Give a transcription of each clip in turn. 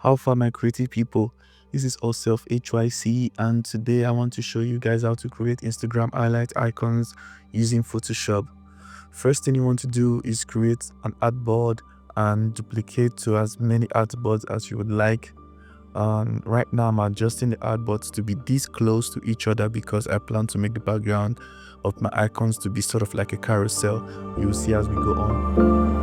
How far, my creative people? This is Self HYC, and today I want to show you guys how to create Instagram highlight icons using Photoshop. First thing you want to do is create an artboard and duplicate to as many artboards as you would like. Right now I'm adjusting the artboards to be this close to each other because I plan to make the background of my icons to be sort of like a carousel. You will see as we go on.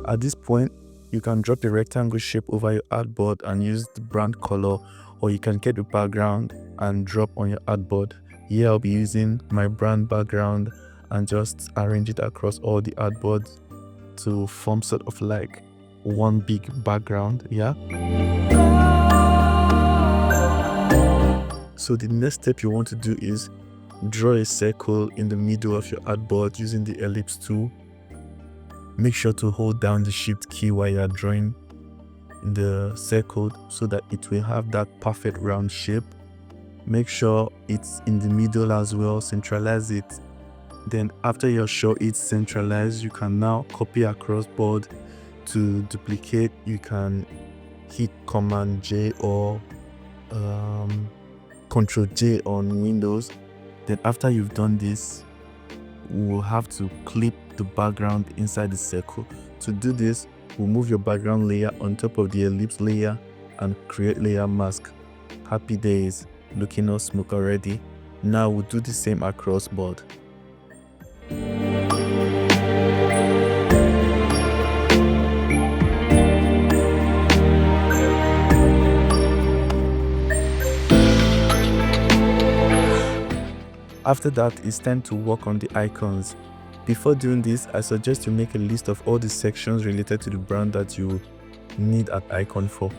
At this point, you can drop the rectangle shape over your artboard and use the brand color, or you can get the background and drop on your artboard. Here I'll be using my brand background and just arrange it across all the artboards to form sort of like one big background. Yeah. So the next step you want to do is draw a circle in the middle of your artboard using the ellipse tool. Make sure to hold down the shift key while you are drawing the circle so that it will have that perfect round shape. Make sure it's in the middle as well, centralize it. Then after you're sure it's centralized, you can now copy across board. To duplicate, you can hit Command J or Control J on Windows. Then after you've done this, we'll have to clip the background inside the circle. To do this, we'll move your background layer on top of the ellipse layer and create layer mask. Happy days, looking all smooth already. Now we'll do the same across board. After that, it's time to work on the icons. Before doing this, I suggest you make a list of all the sections related to the brand that you need an icon for.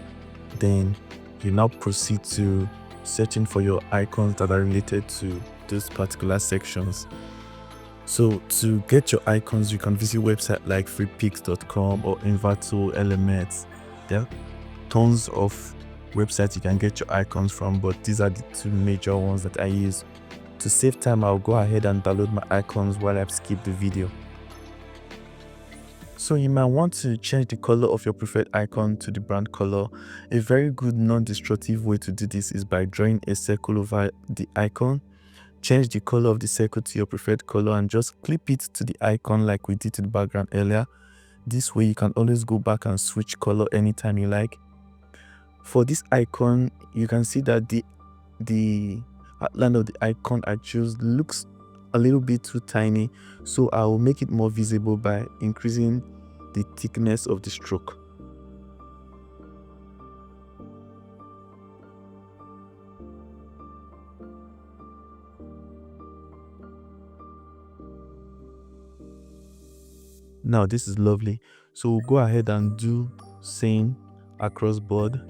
Then you now proceed to searching for your icons that are related to those particular sections. So to get your icons, you can visit websites like freepix.com or Envato Elements. There are tons of websites you can get your icons from, but these are the two major ones that I use. To save time, I'll go ahead and download my icons while I skip the video. So you might want to change the color of your preferred icon to the brand color. A very good non-destructive way to do this is by drawing a circle over the icon. Change the color of the circle to your preferred color and just clip it to the icon like we did to the background earlier. This way you can always go back and switch color anytime you like. For this icon, you can see that the outline of the icon I choose looks a little bit too tiny, so I will make it more visible by increasing the thickness of the stroke. Now this is lovely, so we'll go ahead and do same across board.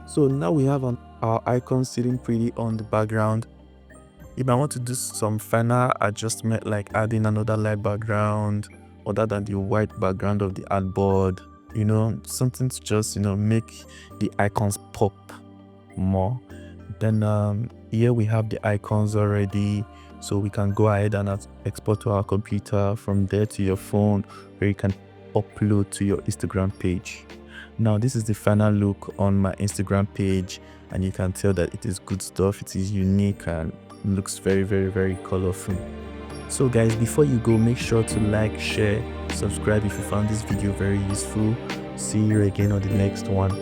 So now we have our icon sitting pretty on the background. You might want to do some final adjustment like adding another light background other than the white background of the artboard. You know, something to just, make the icons pop more. Then here we have the icons already. So we can go ahead and export to our computer, from there to your phone, where you can upload to your Instagram page. Now this is the final look on my Instagram page, and you can tell that it is good stuff. It is unique and looks very, very, very colorful. So guys, before you go, make sure to like, share, subscribe if you found this video very useful. See you again on the next one.